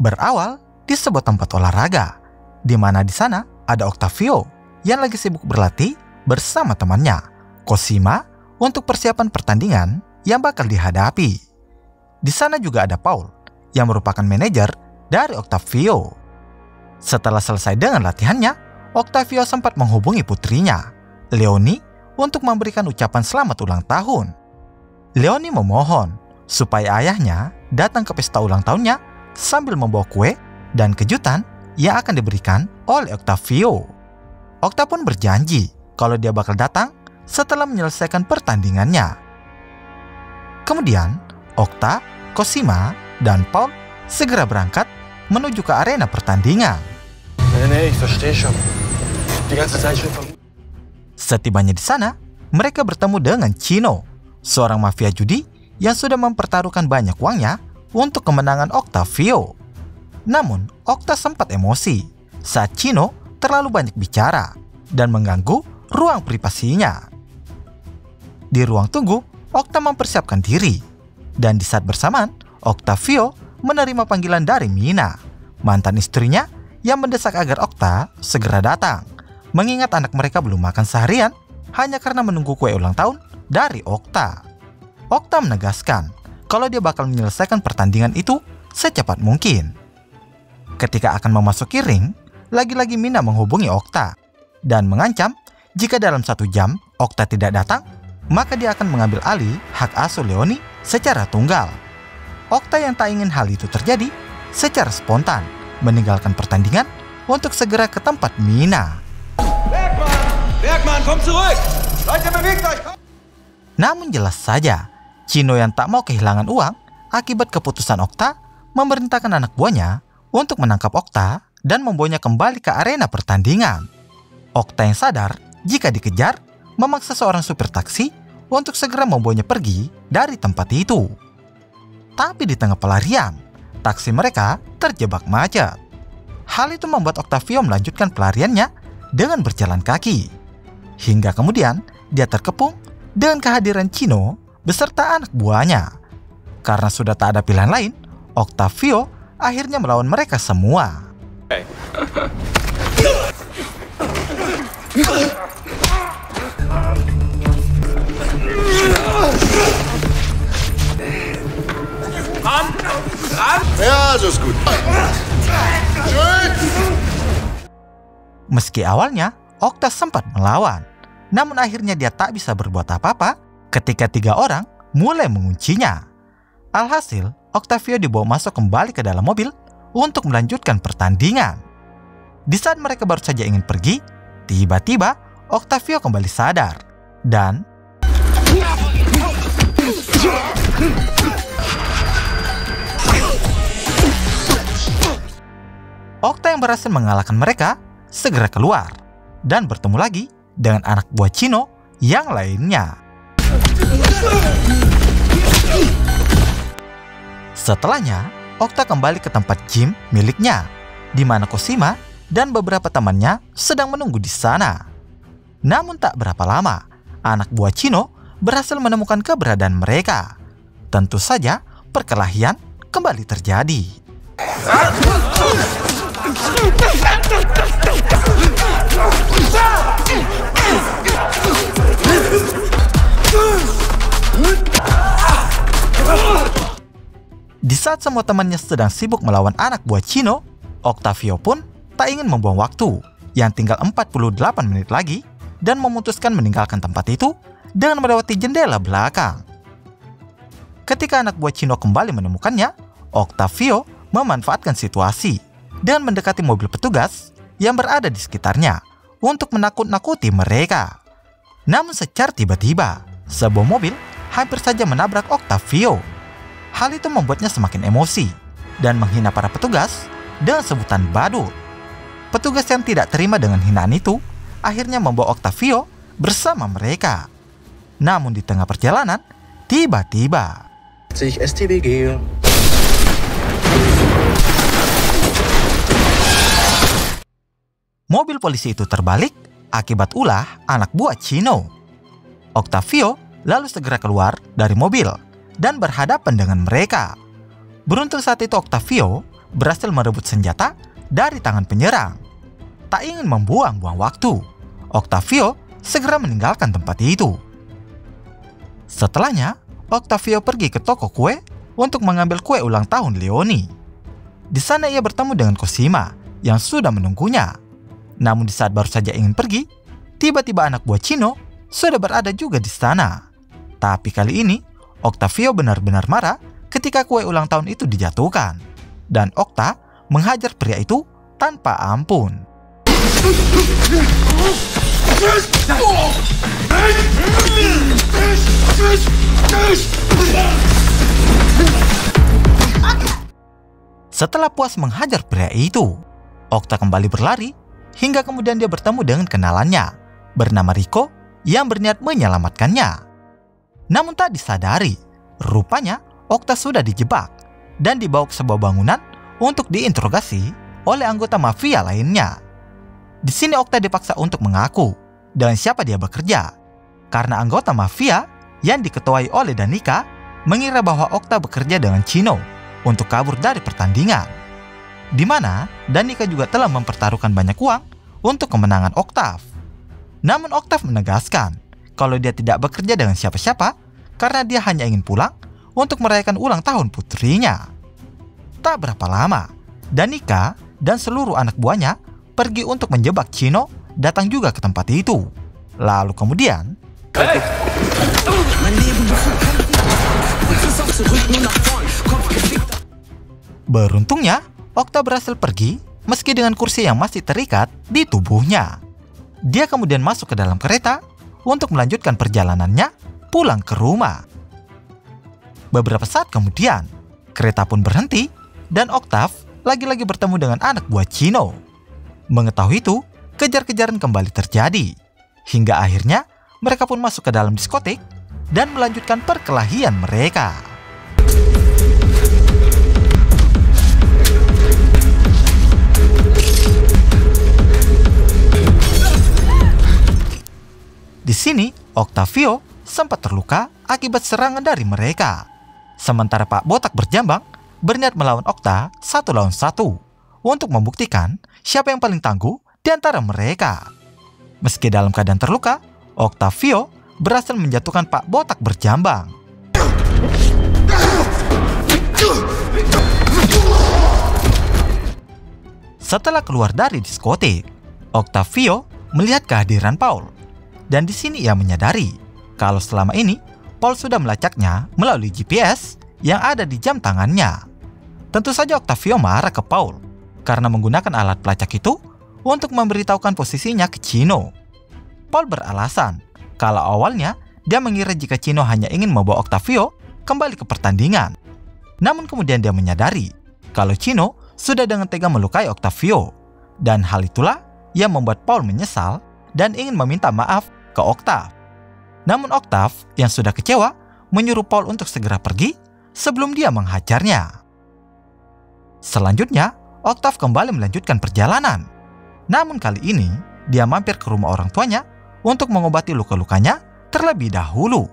Berawal di sebuah tempat olahraga, di mana di sana ada Octavio yang lagi sibuk berlatih bersama temannya, Cosima, untuk persiapan pertandingan yang bakal dihadapi. Di sana juga ada Paul, yang merupakan manajer dari Octavio. Setelah selesai dengan latihannya, Octavio sempat menghubungi putrinya, Leonie, untuk memberikan ucapan selamat ulang tahun. Leonie memohon supaya ayahnya datang ke pesta ulang tahunnya sambil membawa kue dan kejutan yang akan diberikan oleh Octavio. Octa pun berjanji kalau dia bakal datang setelah menyelesaikan pertandingannya. Kemudian, Octa, Cosima, dan Paul segera berangkat menuju ke arena pertandingan. Setibanya di sana, mereka bertemu dengan Chino, seorang mafia judi yang sudah mempertaruhkan banyak uangnya untuk kemenangan Octavio. Namun, Octa sempat emosi saat Chino terlalu banyak bicara dan mengganggu ruang privasinya. Di ruang tunggu, Octa mempersiapkan diri. Dan di saat bersamaan, Octavio menerima panggilan dari Mina, mantan istrinya yang mendesak agar Octa segera datang, mengingat anak mereka belum makan seharian hanya karena menunggu kue ulang tahun dari Octa. Octa menegaskan kalau dia bakal menyelesaikan pertandingan itu secepat mungkin. Ketika akan memasuki ring, lagi-lagi Mina menghubungi Octa dan mengancam jika dalam 1 jam Octa tidak datang, maka dia akan mengambil alih hak asuh Leonie secara tunggal. Octa yang tak ingin hal itu terjadi secara spontan meninggalkan pertandingan untuk segera ke tempat Mina. Bergman, komm zurück! Leute, bewegt euch! Namun jelas saja, Chino yang tak mau kehilangan uang akibat keputusan Octa memerintahkan anak buahnya untuk menangkap Octa dan membawanya kembali ke arena pertandingan. Octa yang sadar jika dikejar memaksa seorang supir taksi untuk segera membawanya pergi dari tempat itu. Tapi di tengah pelarian, taksi mereka terjebak macet. Hal itu membuat Octavio melanjutkan pelariannya dengan berjalan kaki. Hingga kemudian dia terkepung dengan kehadiran Chino beserta anak buahnya. Karena sudah tak ada pilihan lain, Octavio akhirnya melawan mereka semua. Ja, so ist gut. Meski awalnya Octa sempat melawan, namun akhirnya dia tak bisa berbuat apa-apa ketika 3 orang mulai menguncinya. Alhasil, Octavio dibawa masuk kembali ke dalam mobil untuk melanjutkan pertandingan. Di saat mereka baru saja ingin pergi, tiba-tiba Octavio kembali sadar dan Octa yang berhasil mengalahkan mereka segera keluar dan bertemu lagi dengan anak buah Chino yang lainnya. Setelahnya, Octa kembali ke tempat gym miliknya, di mana Cosima dan beberapa temannya sedang menunggu di sana. Namun tak berapa lama, anak buah Chino berhasil menemukan keberadaan mereka. Tentu saja, perkelahian kembali terjadi. Di saat semua temannya sedang sibuk melawan anak buah Chino, Octavio pun tak ingin membuang waktu yang tinggal 48 menit lagi dan memutuskan meninggalkan tempat itu dengan melewati jendela belakang. Ketika anak buah Chino kembali menemukannya, Octavio memanfaatkan situasi dan mendekati mobil petugas yang berada di sekitarnya untuk menakut-nakuti mereka. Namun secara tiba-tiba, sebuah mobil hampir saja menabrak Octavio. Hal itu membuatnya semakin emosi dan menghina para petugas dengan sebutan badut. Petugas yang tidak terima dengan hinaan itu akhirnya membawa Octavio bersama mereka. Namun di tengah perjalanan, tiba-tiba Mobil polisi itu terbalik akibat ulah anak buah Chino. Octavio lalu segera keluar dari mobil dan berhadapan dengan mereka. Beruntung saat itu Octavio berhasil merebut senjata dari tangan penyerang. Tak ingin membuang-buang waktu, Octavio segera meninggalkan tempat itu. Setelahnya, Octavio pergi ke toko kue untuk mengambil kue ulang tahun Leoni. Di sana ia bertemu dengan Cosima yang sudah menunggunya. Namun di saat baru saja ingin pergi, tiba-tiba anak buah Chino sudah berada juga di sana. Tapi kali ini, Octavio benar-benar marah ketika kue ulang tahun itu dijatuhkan. Dan Octa menghajar pria itu tanpa ampun. Setelah puas menghajar pria itu, Octa kembali berlari hingga kemudian dia bertemu dengan kenalannya bernama Rico yang berniat menyelamatkannya. Namun tak disadari, rupanya Octa sudah dijebak dan dibawa ke sebuah bangunan untuk diinterogasi oleh anggota mafia lainnya. Di sini Octa dipaksa untuk mengaku dengan siapa dia bekerja, karena anggota mafia yang diketuai oleh Danica mengira bahwa Octa bekerja dengan Chino untuk kabur dari pertandingan, di mana Danica juga telah mempertaruhkan banyak uang untuk kemenangan Octave. Namun Octave menegaskan kalau dia tidak bekerja dengan siapa-siapa karena dia hanya ingin pulang untuk merayakan ulang tahun putrinya. Tak berapa lama, Danica dan seluruh anak buahnya pergi untuk menjebak Chino datang juga ke tempat itu. Lalu kemudian, beruntungnya, Octa berhasil pergi meski dengan kursi yang masih terikat di tubuhnya. Dia kemudian masuk ke dalam kereta untuk melanjutkan perjalanannya pulang ke rumah. Beberapa saat kemudian, kereta pun berhenti dan Octave lagi-lagi bertemu dengan anak buah Chino. Mengetahui itu, kejar-kejaran kembali terjadi. Hingga akhirnya mereka pun masuk ke dalam diskotik dan melanjutkan perkelahian mereka. Di sini, Octavio sempat terluka akibat serangan dari mereka. Sementara Pak Botak berjambang berniat melawan Octa 1 lawan 1 untuk membuktikan siapa yang paling tangguh di antara mereka. Meski dalam keadaan terluka, Octavio berhasil menjatuhkan Pak Botak berjambang. Setelah keluar dari diskotik, Octavio melihat kehadiran Paul. Dan di sini ia menyadari kalau selama ini Paul sudah melacaknya melalui GPS yang ada di jam tangannya. Tentu saja Octavio marah ke Paul karena menggunakan alat pelacak itu untuk memberitahukan posisinya ke Chino. Paul beralasan kalau awalnya dia mengira jika Chino hanya ingin membawa Octavio kembali ke pertandingan. Namun kemudian dia menyadari kalau Chino sudah dengan tega melukai Octavio. Dan hal itulah yang membuat Paul menyesal dan ingin meminta maaf ke Octave. Namun Octave yang sudah kecewa menyuruh Paul untuk segera pergi sebelum dia menghajarnya. Selanjutnya, Octave kembali melanjutkan perjalanan. Namun kali ini, dia mampir ke rumah orang tuanya untuk mengobati luka-lukanya terlebih dahulu.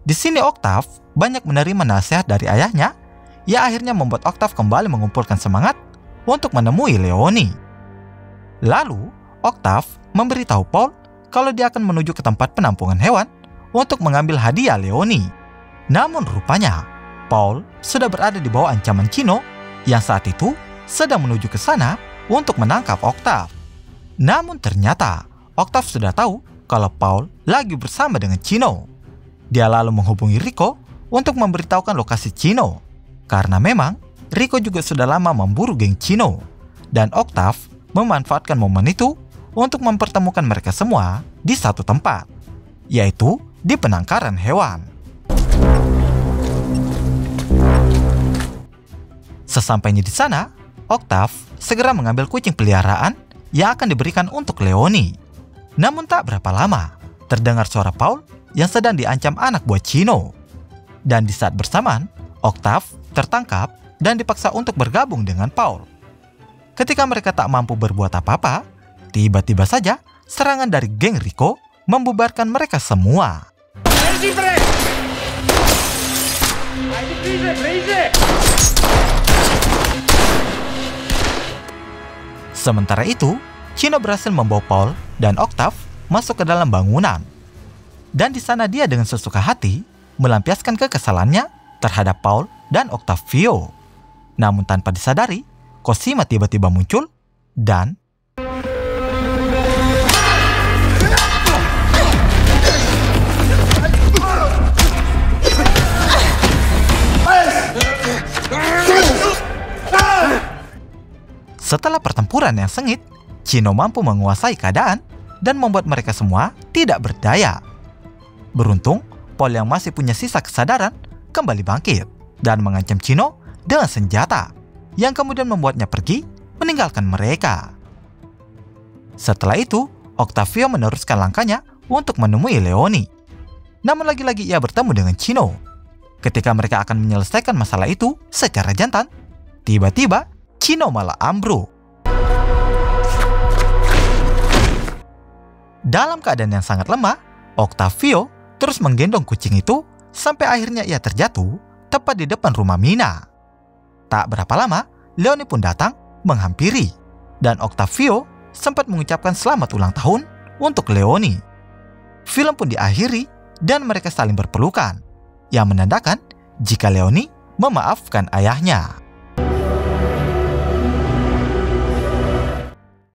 Di sini Octave banyak menerima nasihat dari ayahnya yang akhirnya membuat Octave kembali mengumpulkan semangat untuk menemui Leoni. Lalu, Octave memberitahu Paul kalau dia akan menuju ke tempat penampungan hewan untuk mengambil hadiah Leoni. Namun rupanya, Paul sudah berada di bawah ancaman Chino yang saat itu sedang menuju ke sana untuk menangkap Octave. Namun ternyata, Octave sudah tahu kalau Paul lagi bersama dengan Chino. Dia lalu menghubungi Rico untuk memberitahukan lokasi Chino. Karena memang, Rico juga sudah lama memburu geng Chino. Dan Octave memanfaatkan momen itu untuk mempertemukan mereka semua di satu tempat, yaitu di penangkaran hewan. Sesampainya di sana, Octave segera mengambil kucing peliharaan yang akan diberikan untuk Leoni. Namun tak berapa lama, terdengar suara Paul yang sedang diancam anak buah Chino. Dan di saat bersamaan, Octave tertangkap dan dipaksa untuk bergabung dengan Paul. Ketika mereka tak mampu berbuat apa-apa, Tiba-tiba saja, serangan dari geng Rico membubarkan mereka semua. Sementara itu, Chino berhasil membawa Paul dan Octave masuk ke dalam bangunan. Dan di sana dia dengan sesuka hati melampiaskan kekesalannya terhadap Paul dan Octavio. Namun tanpa disadari, Cosima tiba-tiba muncul dan setelah pertempuran yang sengit, Chino mampu menguasai keadaan dan membuat mereka semua tidak berdaya. Beruntung, Paul yang masih punya sisa kesadaran kembali bangkit dan mengancam Chino dengan senjata yang kemudian membuatnya pergi meninggalkan mereka. Setelah itu, Octavio meneruskan langkahnya untuk menemui Leoni. Namun lagi-lagi ia bertemu dengan Chino. Ketika mereka akan menyelesaikan masalah itu secara jantan, tiba-tiba Chino malah ambruk. Dalam keadaan yang sangat lemah, Octavio terus menggendong kucing itu sampai akhirnya ia terjatuh tepat di depan rumah Mina. Tak berapa lama, Leoni pun datang menghampiri, dan Octavio sempat mengucapkan selamat ulang tahun untuk Leoni. Film pun diakhiri dan mereka saling berpelukan, yang menandakan jika Leoni memaafkan ayahnya.